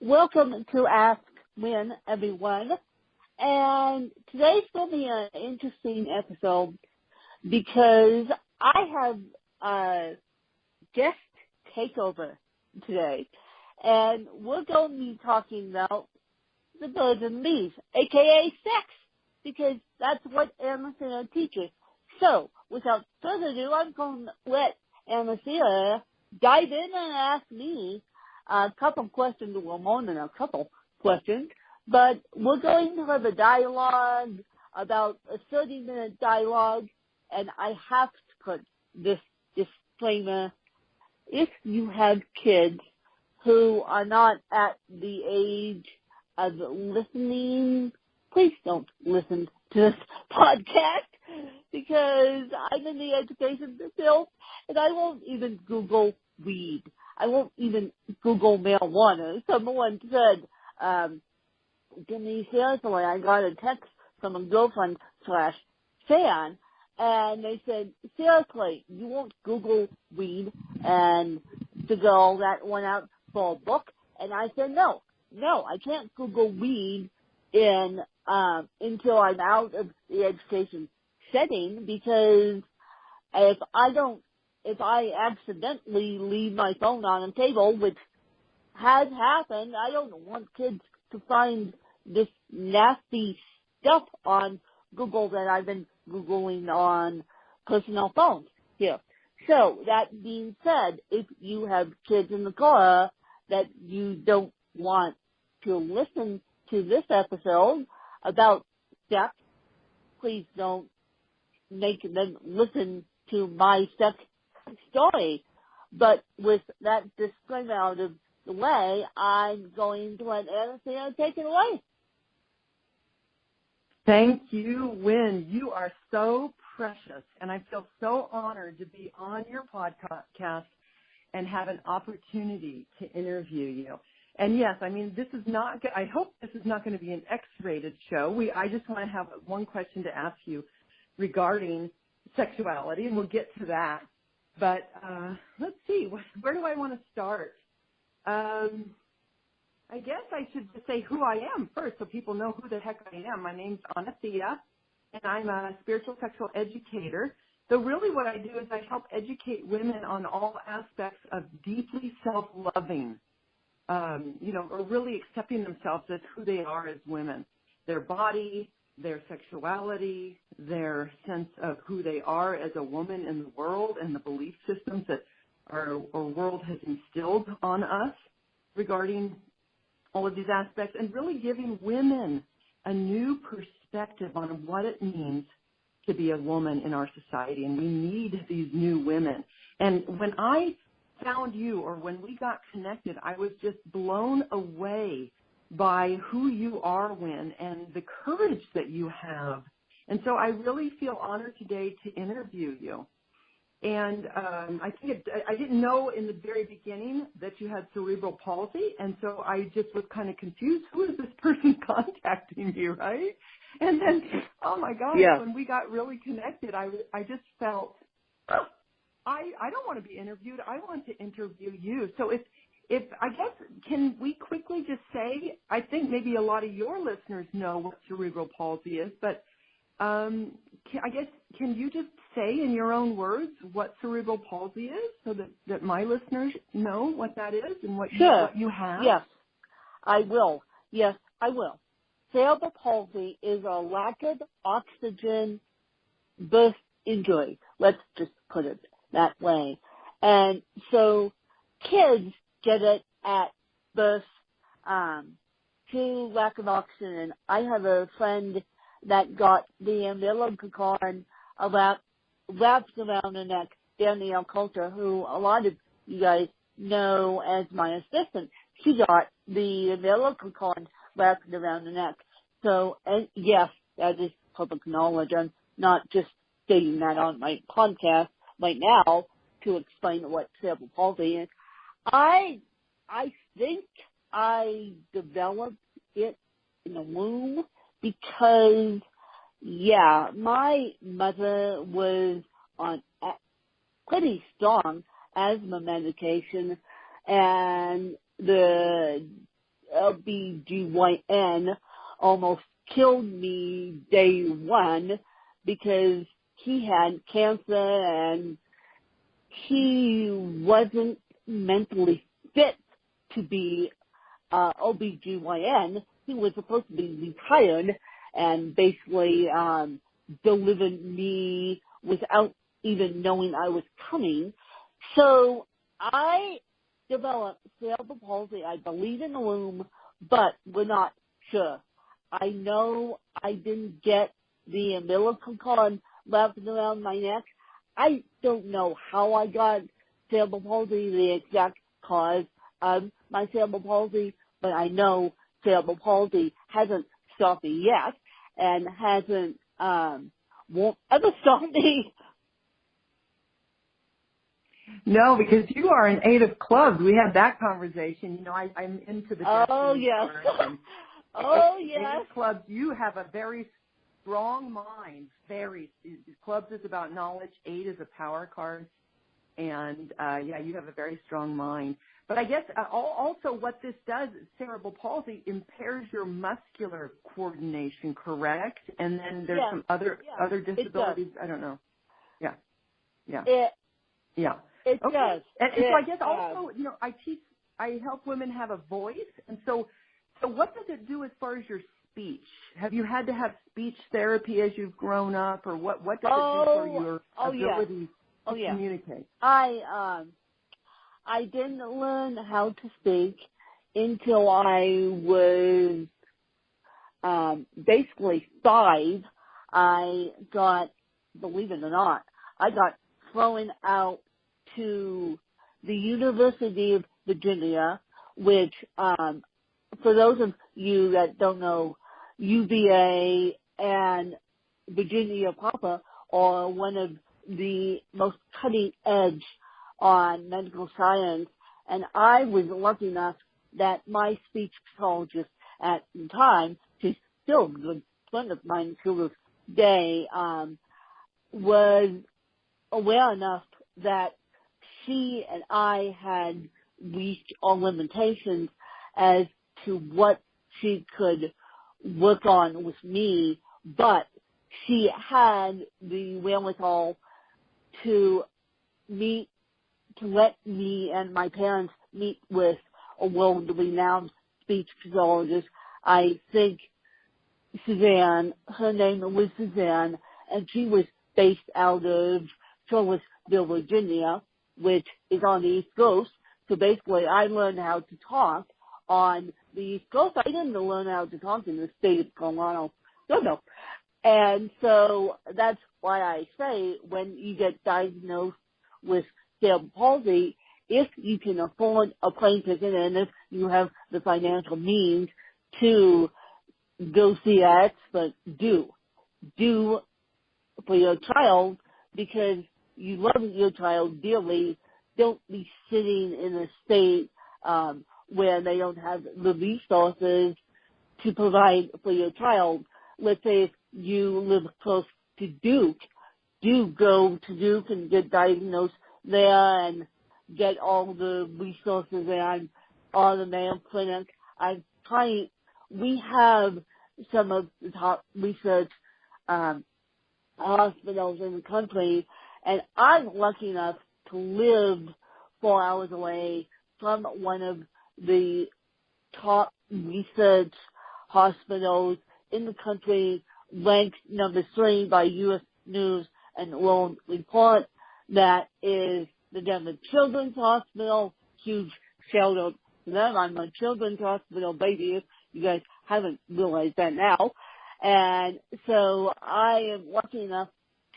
Welcome to Ask Win, everyone. And today's going to be an interesting episode because I have a guest takeover today. And we're going to be talking about the birds and bees, a.k.a. sex, because that's what Anna-Thea teaches. So, without further ado, I'm going to let Anna-Thea dive in and ask me a couple questions, well, more than a couple questions, but we're going to have a dialogue, about a 30-minute dialogue, and I have to put this disclaimer. If you have kids who are not at the age of listening, please don't listen to this podcast because I'm in the education field and I won't even Google weed. I won't even Google marijuana. Someone said, Denise, seriously, I got a text from a girlfriend/fan, and they said, seriously, you won't Google weed and figure all that one out for a book? And I said, no, I can't Google weed until I'm out of the education setting, because if I accidentally leave my phone on a table, which has happened, I don't want kids to find this nasty stuff on Google that I've been Googling on personal phones here. So, that being said, if you have kids in the car that you don't want to listen to this episode about sex, please don't make them listen to my sex story. But with that disclaimer out of the way, I'm going to let Anna-Thea take it away. Thank you, Wynn. You are so precious, and I feel so honored to be on your podcast and have an opportunity to interview you. And yes, I mean, I hope this is not going to be an X-rated show. I just want to have one question to ask you regarding sexuality, and we'll get to that. But let's see, where do I want to start? I guess I should just say who I am first so people know who the heck I am. My name's Anna-Thea, and I'm a spiritual sexual educator. So really what I do is I help educate women on all aspects of deeply self-loving, or really accepting themselves as who they are as women, their body, their sexuality, their sense of who they are as a woman in the world, and the belief systems that our world has instilled on us regarding all of these aspects, and really giving women a new perspective on what it means to be a woman in our society. And we need these new women. And when I found you, or when we got connected, I was just blown away by who you are, Wynn, and the courage that you have. And so I really feel honored today to interview you. And I didn't know in the very beginning that you had cerebral palsy, and so I just was kind of confused. Who is this person contacting you, right? And then, oh my gosh, When we got really connected, I just felt, I don't want to be interviewed. I want to interview you. So if I guess, can we quickly just say, I think maybe a lot of your listeners know what cerebral palsy is, but can you just say in your own words what cerebral palsy is so that my listeners know what that is and what you have? Yes, I will. Cerebral palsy is a lack of oxygen birth injury. Let's just put it that way. And so kids get it at birth through lack of oxygen. I have a friend that got the umbilical cord wrapped around the neck, Danielle Coulter, who a lot of you guys know as my assistant. She got the umbilical cord wrapped around the neck. So, and yes, that is public knowledge. I'm not just stating that on my podcast right now to explain what cerebral palsy is. I think I developed it in the womb because, my mother was on pretty strong asthma medication, and the OBGYN almost killed me day one because he had cancer and he wasn't mentally fit to be OBGYN. He was supposed to be retired and basically delivered me without even knowing I was coming. So I developed cerebral palsy, I believe, in the womb, but we're not sure. I know I didn't get the umbilical cord wrapped around my neck. I don't know how I got cerebral palsy, the exact cause of my cerebral palsy, but I know cerebral palsy hasn't stopped me yet and won't ever stop me. No, because you are in 8 of clubs. We had that conversation. You know, I'm into the Oh, yes. Oh, yes. 8 of clubs, you have a very strong mind. Clubs is about knowledge. 8 is a power card. And, you have a very strong mind. But I guess also what this does, cerebral palsy, impairs your muscular coordination, correct? And then there's some other disabilities. I don't know. Yeah. It Okay. does. And so I guess also, you know, I help women have a voice. And so what does it do as far as your speech? Have you had to have speech therapy as you've grown up, or what does it do for your ability to communicate? I didn't learn how to speak until I was basically 5. I got, believe it or not, I got thrown out to the University of Virginia, which, for those of you that don't know, UVA and Virginia proper are one of the most cutting edge on medical science, and I was lucky enough that my speech pathologist at the time, she's still a good friend of mine to this day, was aware enough that she and I had reached our limitations as to what she could work on with me, but she had the wherewithal to let me and my parents meet with a world-renowned speech pathologist. I think Suzanne, her name was Suzanne, and she was based out of Charlottesville, Virginia, which is on the East Coast. So basically, I learned how to talk on the East Coast. I didn't learn how to talk in the state of Colorado. No. And so that's why I say when you get diagnosed with cerebral palsy, if you can afford a plane ticket and if you have the financial means to go see an expert, do for your child, because you love your child dearly. Don't be sitting in a state where they don't have the resources to provide for your child. Let's say if you live close to Duke, do go to Duke and get diagnosed there and get all the resources and all the Mayo Clinic. We have some of the top research hospitals in the country, and I'm lucky enough to live 4 hours away from one of the top research hospitals in the country, ranked number 3 by U.S. News and World Report. That is the Denver Children's Hospital. Huge shout out to them. I'm a children's hospital baby, if you guys haven't realized that now. And so I am lucky enough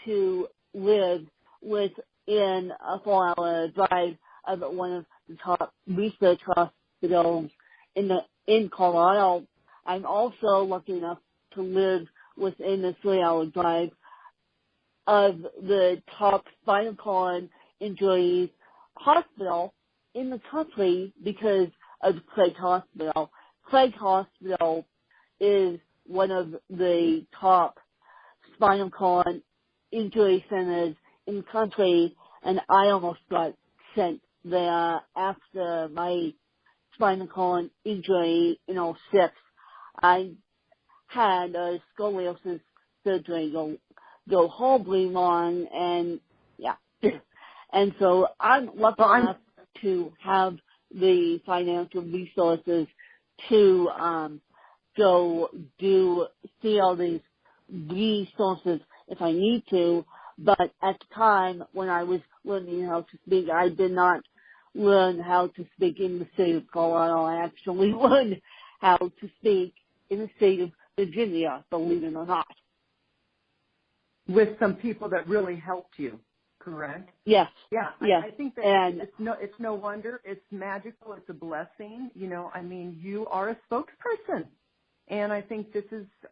to live within a 4-hour drive of one of the top research hospitals in Colorado. I'm also lucky enough to live within a 3-hour drive of the top spinal cord injury hospital in the country because of Craig Hospital. Craig Hospital is one of the top spinal cord injury centers in the country, and I almost got sent there after my spinal column injury in '06. I had a scoliosis surgery go horribly wrong, and yeah. And so I'm lucky enough to have the financial resources to go see all these resources if I need to. But at the time when I was learning how to speak, I did not learn how to speak in the state of Colorado. I actually learned how to speak in the state of Virginia, believe it or not. With some people that really helped you, correct? Yes. Yeah. Yes. I think that it's no wonder. It's magical. It's a blessing. I mean, you are a spokesperson. And I think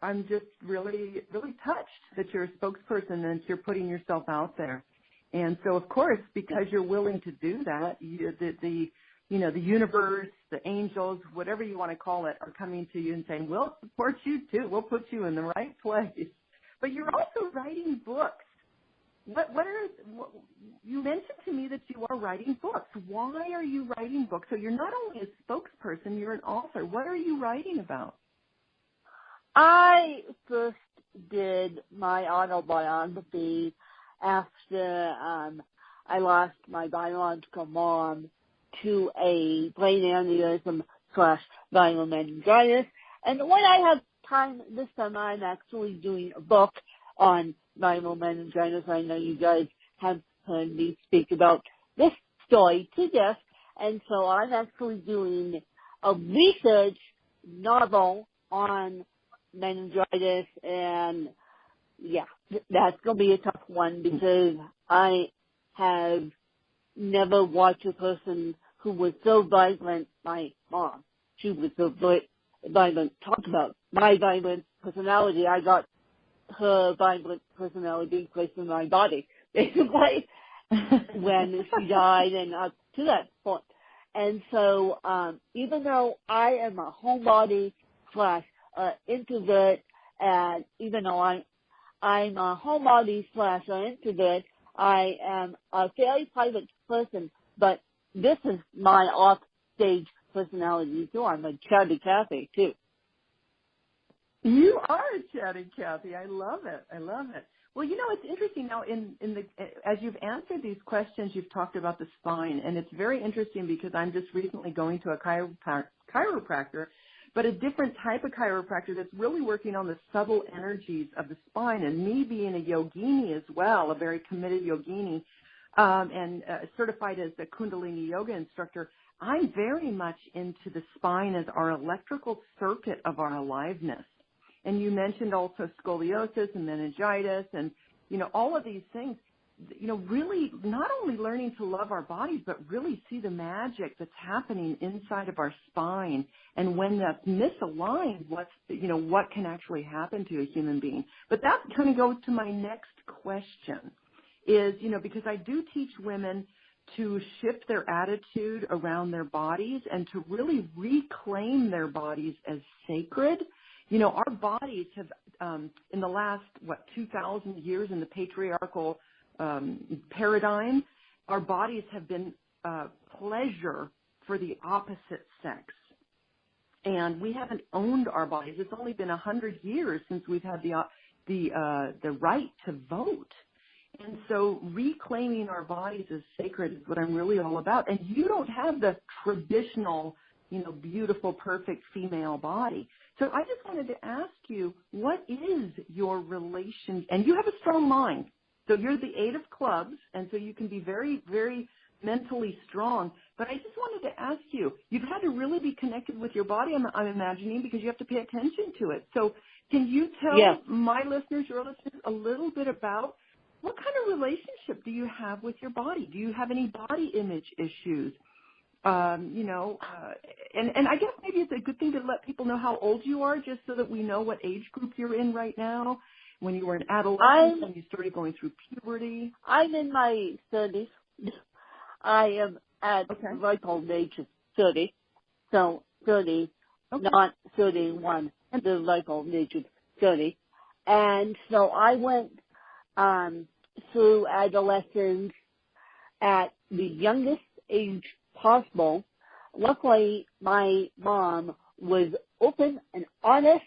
I'm just really, really touched that you're a spokesperson and that you're putting yourself out there. And so, of course, because you're willing to do that, the universe, the angels, whatever you want to call it, are coming to you and saying, we'll support you too. We'll put you in the right place. But you're also writing books. You mentioned to me that you are writing books. Why are you writing books? So you're not only a spokesperson, you're an author. What are you writing about? I first did my autobiography after I lost my biological mom to a brain aneurysm / viral meningitis. And when I have time this summer, I'm actually doing a book on viral meningitis. I know you guys have heard me speak about this story to death. And so I'm actually doing a research novel on meningitis, and yeah, that's going to be a tough one because I have never watched a person who was so violent. My mom, she was so violent. Talk about my violent personality. I got her violent personality placed in my body, basically, when she died and up to that point. And so, even though I am a homebody / introvert, and even though I'm a homebody / introvert, I am a fairly private person, but this is my off-stage personality too. I'm a chatty Cathy too. You are a chatty Cathy. I love it. Well, it's interesting now. As you've answered these questions, you've talked about the spine, and it's very interesting because I'm just recently going to a chiropractor, but a different type of chiropractor that's really working on the subtle energies of the spine. And me being a yogini as well, a very committed yogini, and certified as a Kundalini yoga instructor, I'm very much into the spine as our electrical circuit of our aliveness. And you mentioned also scoliosis and meningitis and, all of these things, really not only learning to love our bodies, but really see the magic that's happening inside of our spine. And when that's misaligned, what can actually happen to a human being. But that kind of goes to my next question is, because I do teach women to shift their attitude around their bodies and to really reclaim their bodies as sacred. Our bodies have, in the last, 2,000 years in the patriarchal paradigm, our bodies have been pleasure for the opposite sex. And we haven't owned our bodies. It's only been 100 years since we've had the right to vote. And so reclaiming our bodies as sacred is what I'm really all about. And you don't have the traditional, beautiful, perfect female body. So I just wanted to ask you, what is your relation? And you have a strong mind. So you're the 8 of clubs, and so you can be very, very mentally strong. But I just wanted to ask you, you've had to really be connected with your body, I'm imagining, because you have to pay attention to it. So can you tell my listeners, your listeners, a little bit about what kind of relationship do you have with your body? Do you have any body image issues? And I guess maybe it's a good thing to let people know how old you are, just so that we know what age group you're in right now. When you were an adolescent, when you started going through puberty. I'm in my 30s. I am at the ripe old age of 30. So 30, not 31, the ripe old age of 30. And so I went through adolescence at the youngest age possible, luckily my mom was open and honest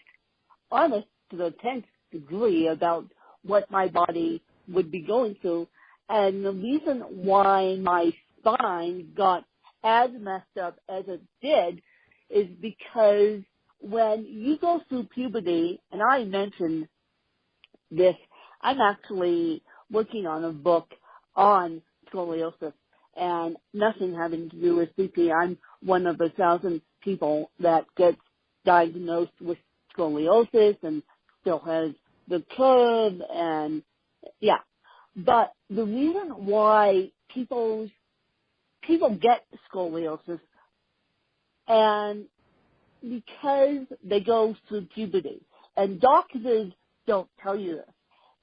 to the 10th degree about what my body would be going through. And the reason why my spine got as messed up as it did is because when you go through puberty, and I mentioned this, I'm actually working on a book on scoliosis and nothing having to do with CP. I'm one of 1,000 people that gets diagnosed with scoliosis and still has the curve and yeah. But the reason why people get scoliosis and because they go through puberty. And doctors don't tell you this.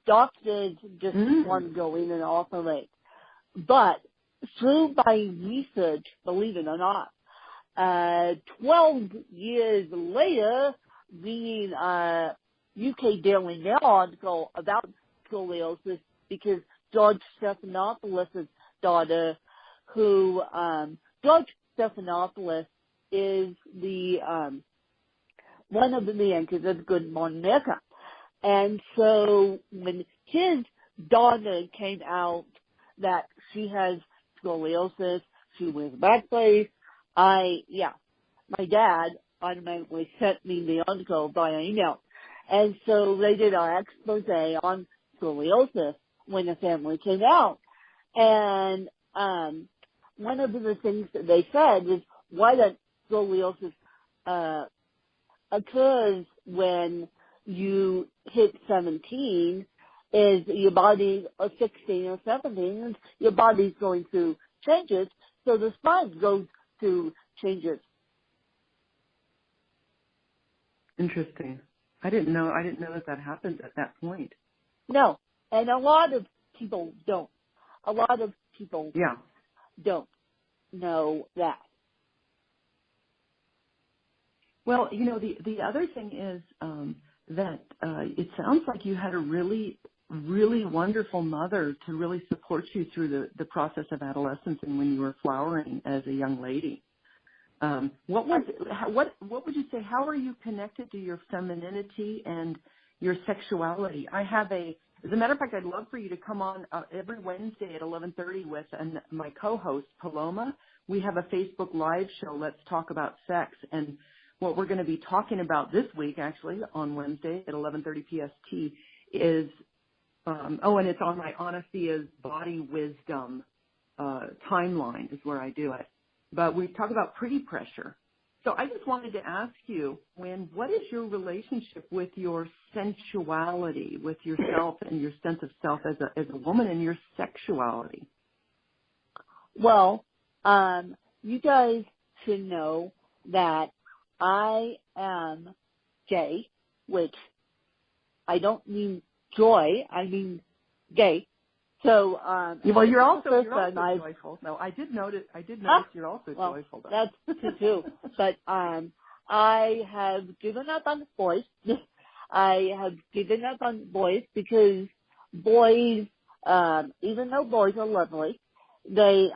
Doctors just want to go in and operate. But through my research, believe it or not, 12 years later, reading a UK Daily Mail article about scoliosis because George Stephanopoulos' daughter, who George Stephanopoulos is the one of the anchors of Good Morning America. And so when his daughter came out that she has scoliosis, she wears a back brace, my dad automatically sent me the article via email. And so they did our expose on scoliosis when the family came out. And one of the things that they said is why that scoliosis occurs when you hit 17 is your body, or 16 or 17, and your body's going through changes, so the spine goes through changes. Interesting. I didn't know that happened at that point. No, and a lot of people don't. A lot of people don't know that. Well, you know, the other thing is that it sounds like you had a really, really wonderful mother to really support you through the process of adolescence and when you were flowering as a young lady. What would you say? How are you connected to your femininity and your sexuality? As a matter of fact, I'd love for you to come on every Wednesday at 11:30 with my co-host Paloma. We have a Facebook Live show, Let's Talk About Sex, and what we're going to be talking about this week, actually, on Wednesday at 11:30 PST, is and it's on my Anna-Thea's Body Wisdom timeline is where I do it. But we talk about pretty pressure. So I just wanted to ask you, what is your relationship with your sensuality, with yourself and your sense of self as a woman and your sexuality? Well, you guys should know that I am gay, which I don't mean joy, I mean gay. So, well, you're also joyful. No, I did notice you're also joyful. Though. That's true. But I have given up on boys. I have given up on boys because boys, even though boys are lovely, they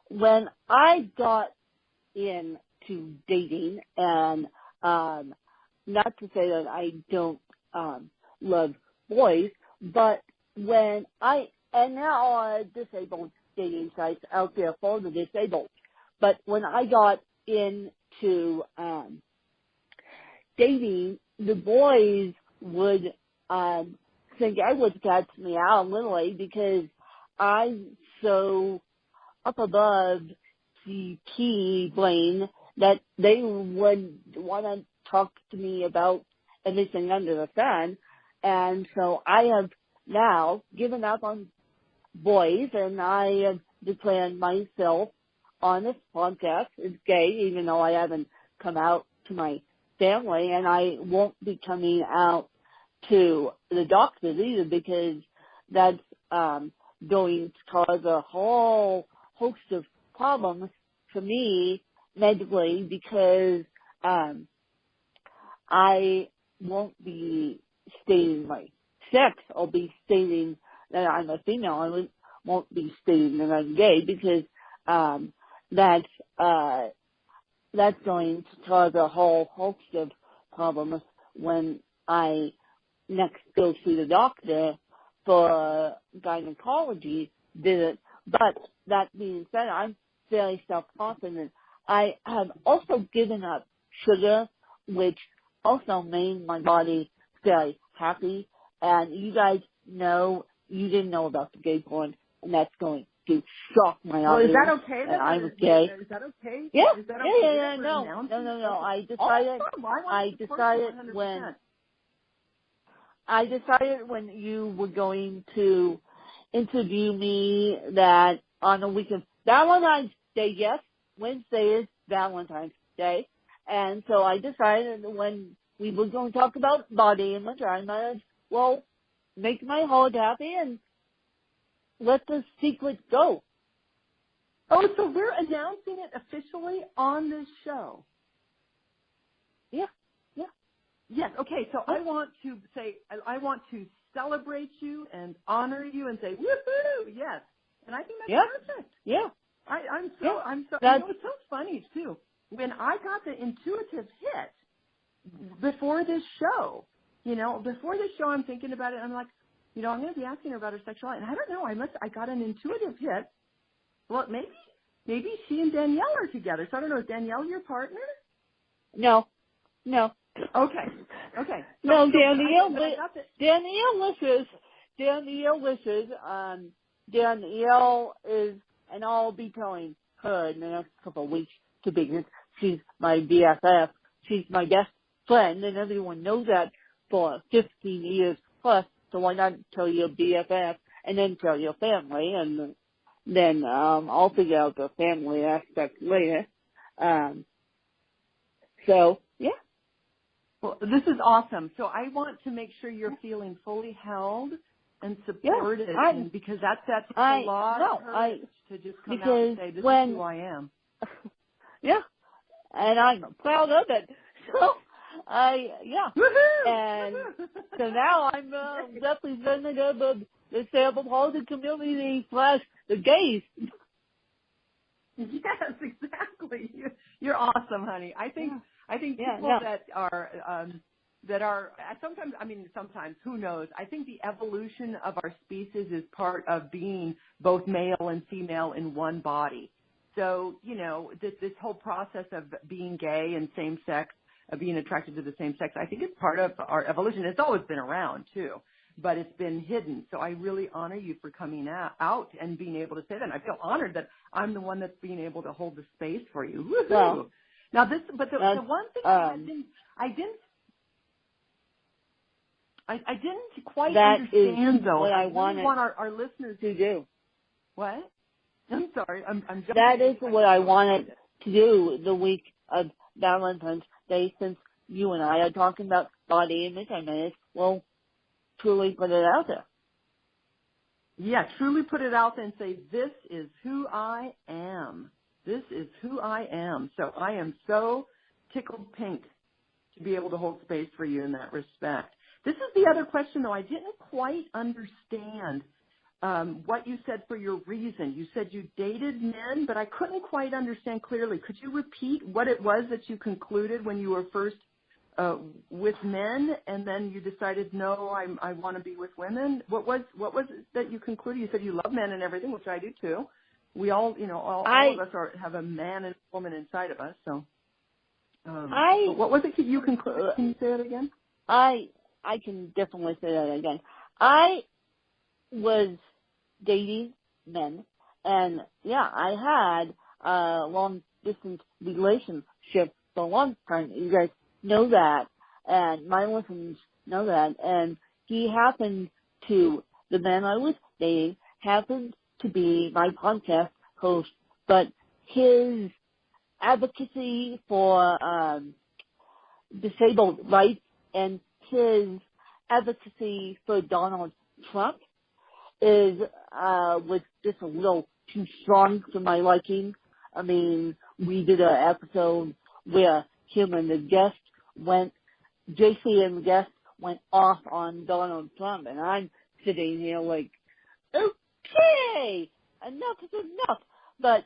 when I got into dating, and not to say that I don't love boys, but and there are disabled dating sites out there for the disabled, but when I got into dating, the boys would think I was catch me out literally because I'm so up above the P brain that they would want to talk to me about everything under the sun. And so I have now given up on boys, and I have declared myself on this podcast as gay, even though I haven't come out to my family, and I won't be coming out to the doctors either because that's going to cause a whole host of problems for me medically because I won't be stating my sex. I'll be stating that I'm a female. And won't be stating that I'm gay because that's going to cause a whole host of problems when I next go to the doctor for a gynecology visit. But that being said, I'm very self-confident. I have also given up sugar, which also made my body very happy. And you guys know, you didn't know about the gay porn, and that's going to shock my audience. Well, is that okay? And I'm gay. Is that okay? Yeah. Is that okay? Yeah. No. I decided when you were going to interview me that on the week of Valentine's Day, yes, Wednesday is Valentine's Day. And so I decided when we were going to talk about body image, I might as well make my heart happy and let the secret go. Oh, so we're announcing it officially on this show. Yeah. Yes. Okay. So I want to celebrate you and honor you and say, woohoo! Yes. And I think that's perfect. Yeah. I'm so. It's so funny too. When I got the intuitive hit before this show, I'm thinking about it. I'm like, I'm going to be asking her about her sexuality, and I don't know. I got an intuitive hit. Well, maybe she and Danielle are together. So I don't know. Is Danielle your partner? No. Okay. No, Danielle wishes, Danielle is, and I'll be telling her in the next couple of weeks to be, she's my BFF. She's my best friend, and everyone knows that for 15 years plus, so why not tell your BFF and then tell your family, and then I'll figure out the family aspect later. So, yeah. Well, this is awesome. So I want to make sure you're feeling fully held and supported, because that's a lot of courage to just come out and say, this is who I am. Yeah, and I'm proud of it. So, and so now I'm representative of the cerebral palsy community / the gays. Yes, exactly. You're awesome, honey. I think people that are sometimes, who knows? I think the evolution of our species is part of being both male and female in one body. So, this whole process of being gay and same sex, being attracted to the same sex, I think it's part of our evolution. It's always been around too, but it's been hidden. So I really honor you for coming out and being able to say that. And I feel honored that I'm the one that's being able to hold the space for you. Woo-hoo. Well, now the one thing I didn't quite understand though. What I really want our listeners to do. What? I'm sorry. I'm jumping. That is what I wanted to do the week of Valentine's Day, since you and I are talking about body image. I may as well truly put it out there. Yeah, truly put it out there and say, this is who I am. This is who I am. So I am so tickled pink to be able to hold space for you in that respect. This is the other question, though. I didn't quite understand what you said for your reason. You said you dated men, but I couldn't quite understand clearly. Could you repeat what it was that you concluded when you were first with men, and then you decided, no, I want to be with women? What was it that you concluded? You said you love men and everything, which I do too. We all, all of us have a man and a woman inside of us. So, what was it that you concluded? Can you say that again? I can definitely say that again. I was dating men, and I had a long distance relationship for a long time. You guys know that, and my listeners know that. And the man I was dating happened to be my podcast host, but his advocacy for disabled rights and his advocacy for Donald Trump was just a little too strong for my liking. I mean, we did an episode where him and the guest JC and the guest went off on Donald Trump, and I'm sitting here like, okay, enough is enough. But,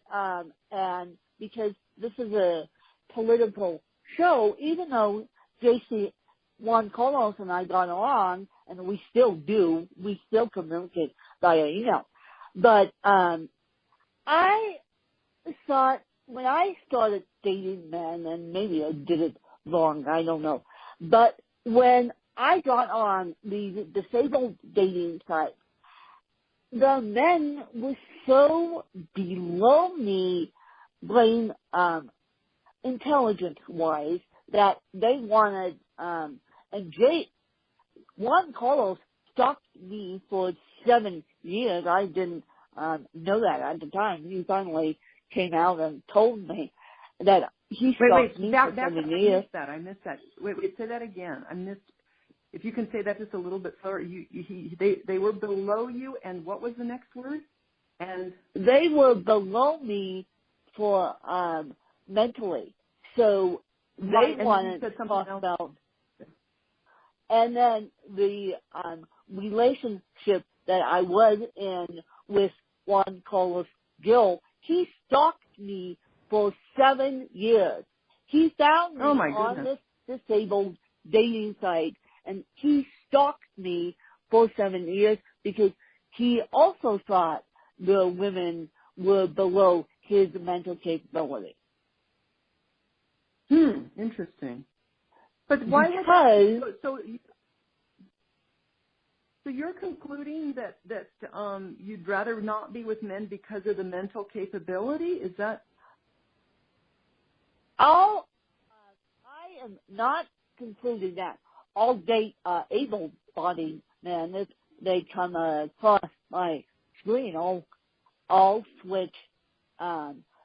and because this is a political show, even though JC Juan Carlos and I got along, and we still do, we still communicate via email. But, I thought when I started dating men, and maybe I did it wrong, I don't know, but when I got on the disabled dating site, the men were so below me brain intelligence-wise that they wanted, and Juan Carlos stalked me for 7 years. I didn't know that at the time. He finally came out and told me that he stalked me for 7 years. I missed that. Wait, say that again. I missed. If you can say that just a little bit slower. They were below you, and what was the next word? And they were below me for mentally. So they wanted to talk about, and then the relationship that I was in with Juan Carlos Gil, he stalked me for 7 years. He found me on this disabled dating site, and he stalked me for 7 years because he also thought the women were below his mental capability. Interesting. But why? Because so you're concluding that you'd rather not be with men because of the mental capability? Is that? I am not concluding that. I'll date able-bodied men if they come across my screen. I'll switch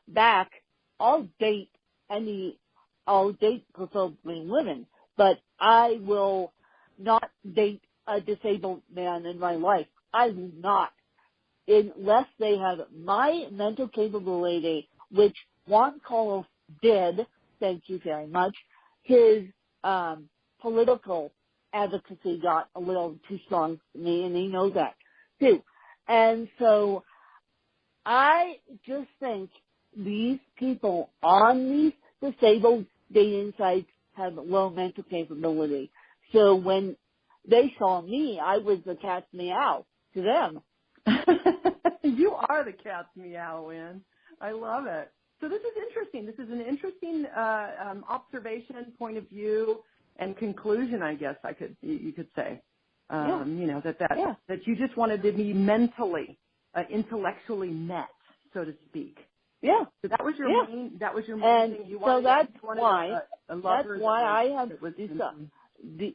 back. I'll date preferably women, but I will not date a disabled man in my life. I will not, unless they have my mental capability, which Juan Carlos did. Thank you very much. His political advocacy got a little too strong for me, and he knows that too. And so I just think these people on these disabled dating sites have low mental capability. So when they saw me, I was the cat's meow to them. You are the cat's meow, Ann. I love it. So this is interesting. This is an interesting observation, point of view, and conclusion, I guess you could say. Yeah. You know, that you just wanted to be mentally, intellectually met, so to speak. Yeah. So that was your main. That was your main and thing. You so wanted, that's you wanted why. a That's why I have decided.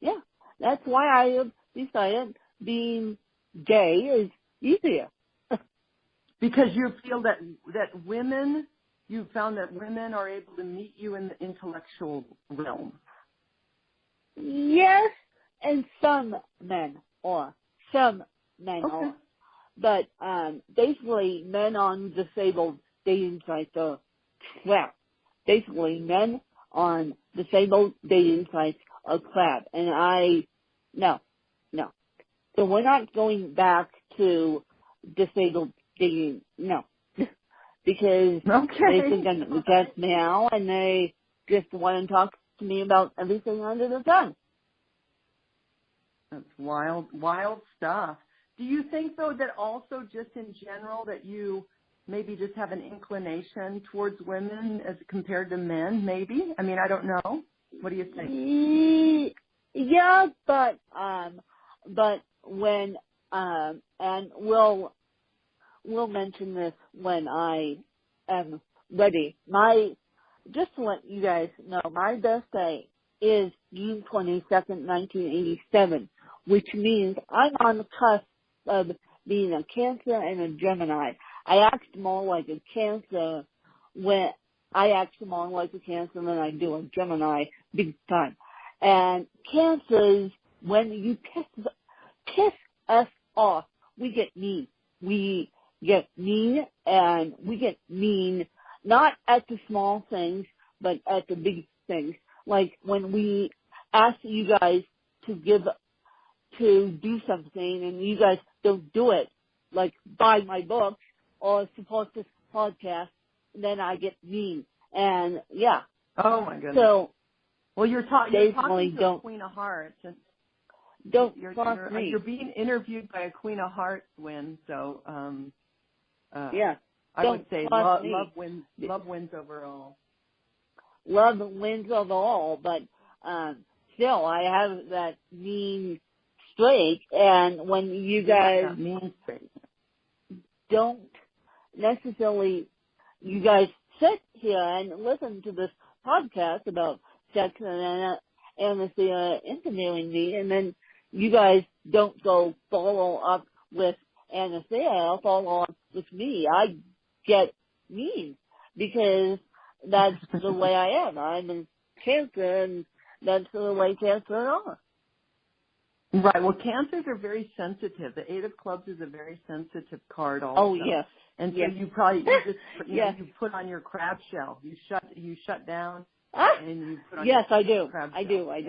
Yeah. That's why I have decided being gay is easier. Because you feel that women, you found that women are able to meet you in the intellectual realm. Yes, and some men are. Some men are. But basically, men on disabled dating sites are crap. Basically, men on disabled dating sites are crap. And no. So we're not going back to disabled dating, no. Because they think I'm just now, and they just want to talk to me about everything under the sun. That's wild stuff. Do you think, though, that also just in general that you maybe just have an inclination towards women as compared to men, maybe? I mean, I don't know. What do you think? Yeah, but when, and we'll mention this when I am ready. Just to let you guys know, my birthday is June 22nd, 1987, which means I'm on the cusp of being a Cancer and a Gemini. I act more like a Cancer when than I do a Gemini big time. And Cancers, when you piss us off, we get mean. We get mean, and we get mean not at the small things, but at the big things. Like when we ask you guys to do something and you guys don't do it, like buy my books or support this podcast, then I get mean. And yeah. Oh my goodness. So well, you're talking to a don't Queen of Hearts, and me. You're being interviewed by a Queen of Hearts, Win. So yeah. I would say love wins overall. Love wins overall, but still, I have that mean streak, and when you guys don't necessarily, you guys sit here and listen to this podcast about sex and Anna-Thea interviewing me, and then you guys don't go follow up with Anna-Thea, follow up with me. I get mean because that's the way I am. I'm in Cancer, and that's the way Cancer are. Right. Well, Cancers are very sensitive. The Eight of Clubs is a very sensitive card also. Oh, yes. And so yes. you put on your crab shell. You shut down. And you put on yes, your I do. crab I shell. do. I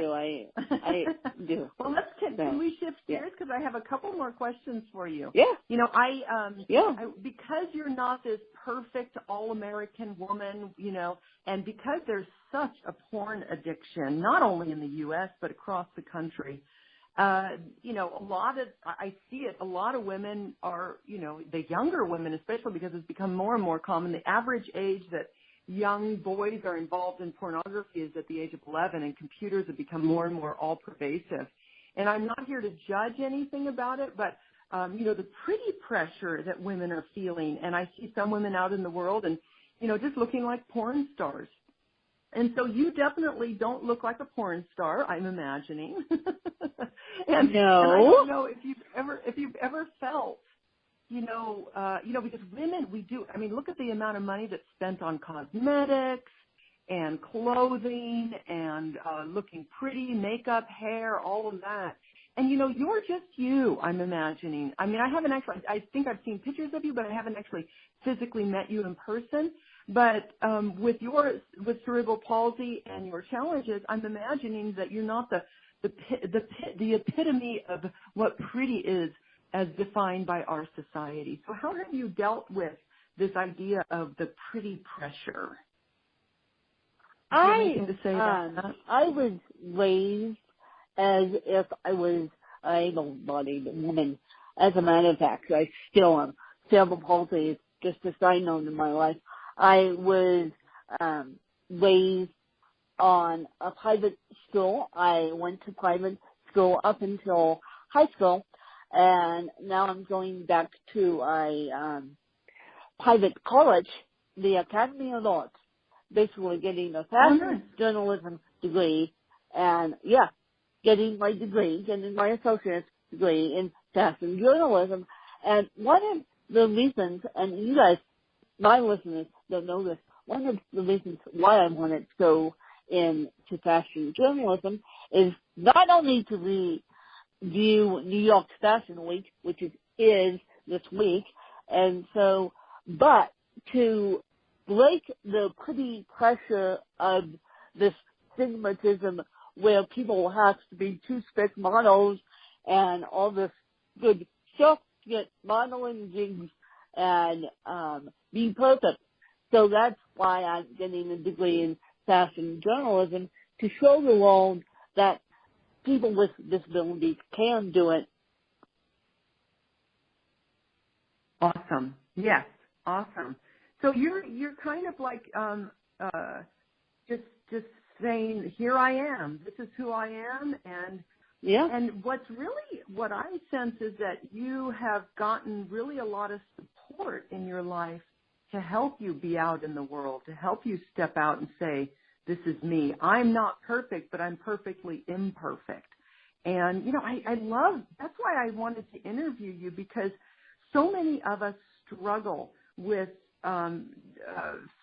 do. Well, can we shift gears, because I have a couple more questions for you. Yeah. You know, because you're not this perfect all-American woman, you know, and because there's such a porn addiction, not only in the U.S. but across the country. You know, I see it, a lot of women are, you know, the younger women especially, because it's become more and more common. The average age that young boys are involved in pornography is at the age of 11, and computers have become more and more all-pervasive. And I'm not here to judge anything about it, but, you know, the pretty pressure that women are feeling, and I see some women out in the world and, you know, just looking like porn stars. And so you definitely don't look like a porn star, I'm imagining. and I don't know if you've ever felt, you know, because women, we do. I mean, look at the amount of money that's spent on cosmetics and clothing and looking pretty, makeup, hair, all of that. And, you know, you're just you, I'm imagining. I mean, I think I've seen pictures of you, but I haven't actually physically met you in person. But with cerebral palsy and your challenges, I'm imagining that you're not the epitome of what pretty is as defined by our society. So how have you dealt with this idea of the pretty pressure? Do you have anything to say about that? I was raised as if I was an able-bodied woman. As a matter of fact, I still am. Cerebral palsy is just a side note in my life. I was raised on a private school. I went to private school up until high school, and now I'm going back to a private college, the Academy of Arts, basically getting a fashion journalism degree, and getting my associate's degree in fashion journalism. And one of the reasons, and you guys, my listeners don't know this, one of the reasons why I wanted to go into fashion journalism is not only to review New York Fashion Week, which is this week, and so, but to break the pretty pressure of this stigmatism where people have to be two-spec models and all this good stuff to get modeling gigs and be perfect. So that's why I'm getting a degree in fashion journalism, to show the world that people with disabilities can do it. Awesome. Yes. Awesome. So you're kind of like just saying, here I am. This is who I am, and what I sense is that you have gotten really a lot of support in your life to help you be out in the world, to help you step out and say, this is me. I'm not perfect, but I'm perfectly imperfect. And, you know, I love, that's why I wanted to interview you, because so many of us struggle with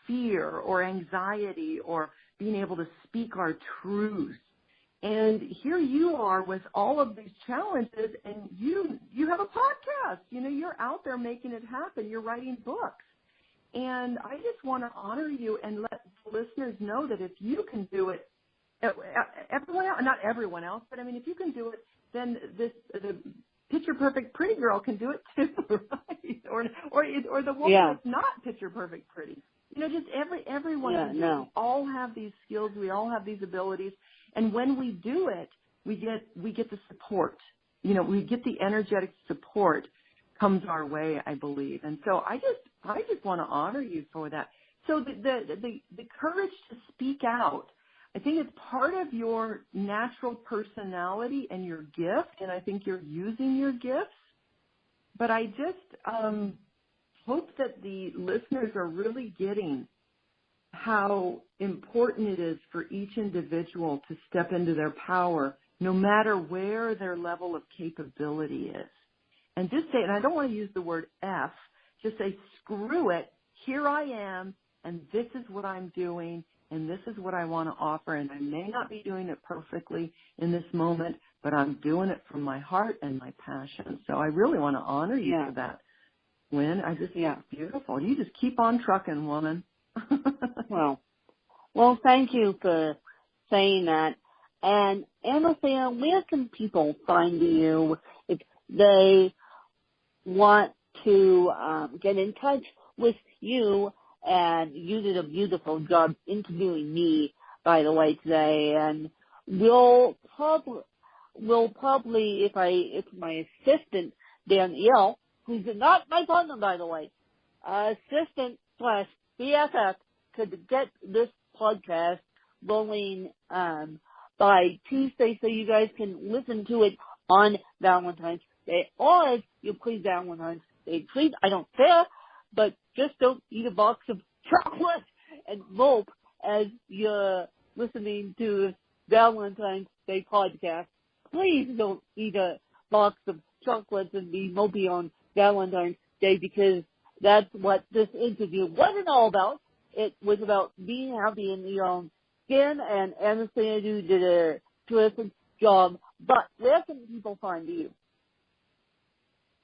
fear or anxiety or being able to speak our truth. And here you are with all of these challenges, and you have a podcast. You know, you're out there making it happen. You're writing books. And I just want to honor you and let the listeners know that if you can do it, everyone else, not everyone else, but I mean, if you can do it, then picture perfect pretty girl can do it too, right? Or the woman Yeah. that's not picture perfect pretty. Just everyone Yeah, can do it. no. We all have these skills. We all have these abilities. And when we do it, we get the support. We get the energetic support comes our way, I believe. And so I just want to honor you for that. So the courage to speak out, I think it's part of your natural personality and your gift, and I think you're using your gifts. But I just hope that the listeners are really getting how important it is for each individual to step into their power, no matter where their level of capability is. And just say, and I don't want to use the word F, just say, screw it, here I am, and this is what I'm doing, and this is what I want to offer, and I may not be doing it perfectly in this moment, but I'm doing it from my heart and my passion. So I really want to honor you for that, Lynn. It's beautiful. You just keep on trucking, woman. Well, thank you for saying that. And Anna-Thea, where can people find you if they want to get in touch with you? And you did a beautiful job interviewing me, by the way, today. And we'll probably, if my assistant Danielle, who's not my partner, by the way, assistant / BFF, could get this podcast rolling by Tuesday, so you guys can listen to it on Valentine's Day, or if you please Valentine's Day treat. I don't care, but just don't eat a box of chocolate and mope as you're listening to Valentine's Day podcast. Please don't eat a box of chocolates and be mopey on Valentine's Day, because that's what this interview wasn't all about. It was about being happy in your own skin, and Anna-Thea did a terrific job. But where can people find you?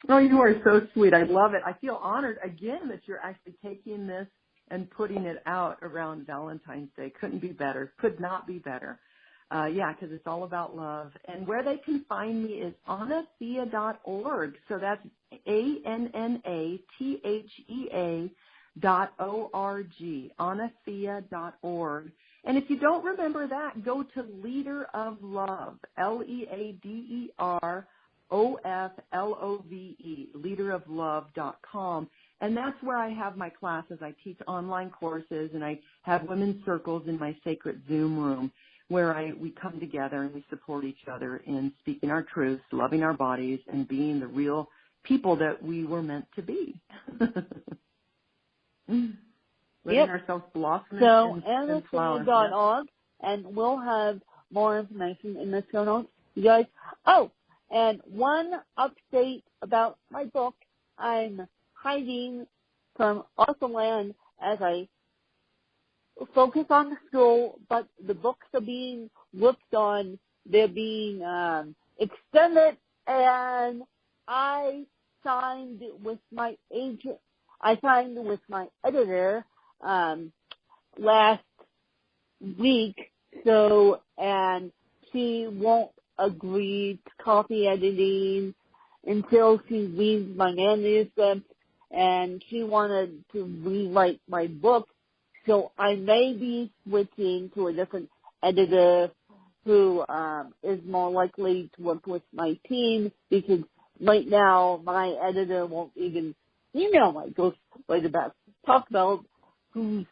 Oh, you are so sweet. I love it. I feel honored, again, that you're actually taking this and putting it out around Valentine's Day. Couldn't be better. Could not be better. Because it's all about love. And where they can find me is Anna-Thea.org. So that's ANNATHEA.org, Anna-Thea.org. And if you don't remember that, go to Leader of Love, LEADEROFLOVE, leaderoflove.com. And that's where I have my classes. I teach online courses, and I have women's circles in my sacred Zoom room, where we come together and we support each other in speaking our truths, loving our bodies, and being the real people that we were meant to be. Letting ourselves blossom and flower. Anna-Thea.org, and we'll have more information in the show notes, you guys. Oh, and one update about my book. I'm hiding from Awesome Land as I focus on the school, but the books are being worked on. They're being extended, and I signed with my agent. I signed with my editor last week, and she won't agree to copy editing until she reads my manuscript, and she wanted to rewrite my book. So I may be switching to a different editor who is more likely to work with my team, because right now my editor won't even email my ghost right about talk about who's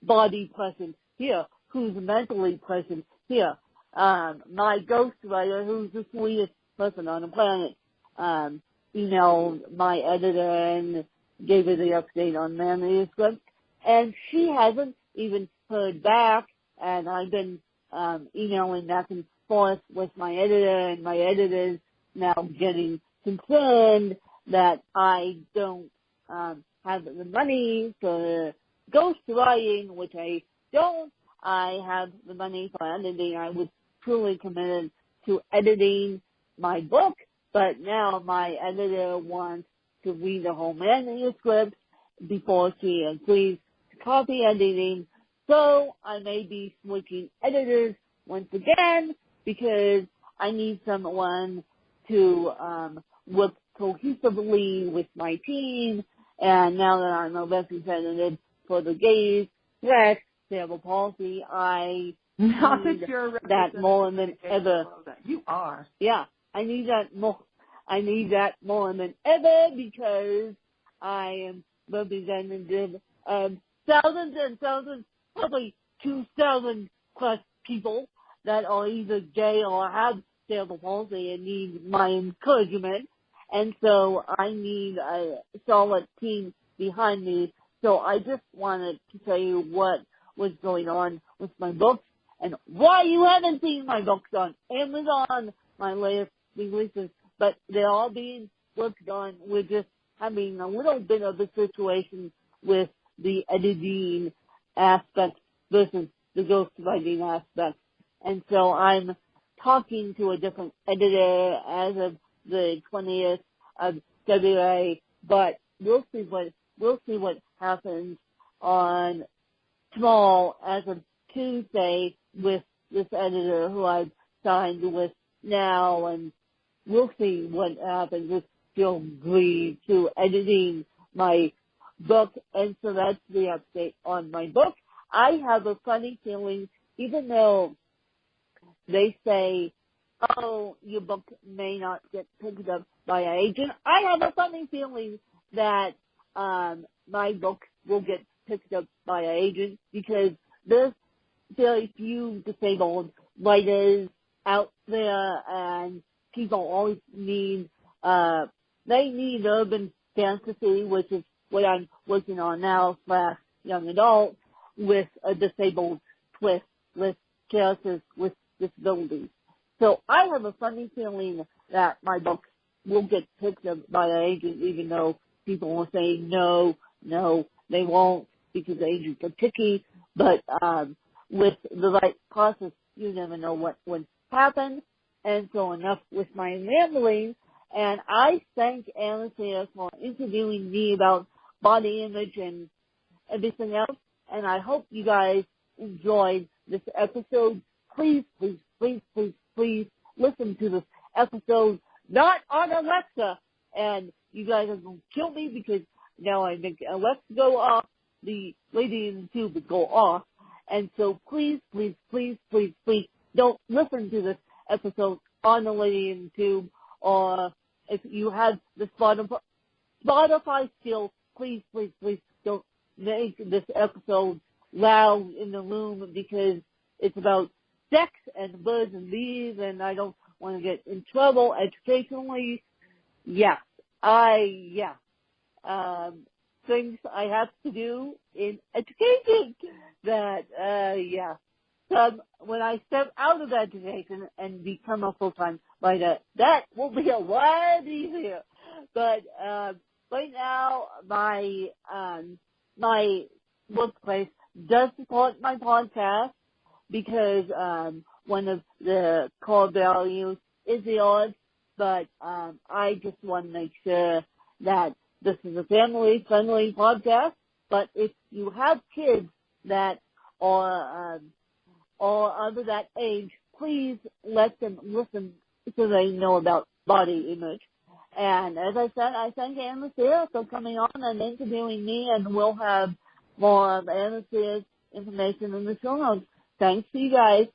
body present here, who's mentally present here. My ghostwriter, who's the sweetest person on the planet, emailed my editor and gave her the update on manuscript, and she hasn't even heard back, and I've been emailing back and forth with my editor, and my editor's now getting concerned that I don't have the money for ghostwriting, which I don't. I have the money for editing. I was truly committed to editing my book, but now my editor wants to read the whole manuscript before she agrees to copy editing. So I may be switching editors once again, because I need someone to work cohesively with my team. And now that I'm a representative for the gays, flesh, cerebral palsy, I Not need that you're a that more than ever. You are. Yeah, I need that more. I need that more than ever because I am representative of thousands and thousands, probably 2,000 plus people that are either gay or have cerebral palsy and need my encouragement. And so I need a solid team behind me. So I just wanted to tell you what was going on with my books and why you haven't seen my books on Amazon, my latest releases, but they're all being worked on. We're just having a little bit of a situation with the editing aspect versus the ghostwriting aspect. And so I'm talking to a different editor as of the 20th of February, but we'll see what happens on tomorrow as of Tuesday with this editor who I've signed with now, and we'll see what happens if she'll agree to editing my book. And so that's the update on my book. I have a funny feeling, even though they say, oh, your book may not get picked up by an agent, I have a funny feeling that my book will get picked up by an agent because there's very few disabled writers out there, and people always need, they need urban fantasy, which is what I'm working on now, / young adult, with a disabled twist, with characters with disabilities. So I have a funny feeling that my book will get picked up by an agent, even though people will say no, they won't, because agents are picky. But with the right process, you never know what would happen. And so enough with my rambling. And I thank Anna-Thea for interviewing me about body image and everything else. And I hope you guys enjoyed this episode. Please, please, please, please, please listen to this episode, not on Alexa. And you guys are going to kill me because now I make Alexa go off, the lady in the tube would go off. And so please, please, please, please, please don't listen to this episode on the lady in the tube, or if you have the Spotify skill, please, please, please don't make this episode loud in the room because it's about sex and birds and bees, and I don't want to get in trouble educationally. Yes, things I have to do in education that, So when I step out of education and become a full-time writer, that will be a lot easier. But right now, my workplace does support my podcast because one of the core values is the arts. But I just want to make sure that this is a family-friendly podcast. But if you have kids that are under that age, please let them listen so they know about body image. And as I said, I thank Anna-Thea for coming on and interviewing me, and we'll have more of Anna-Thea's information in the show notes. Thanks to you guys.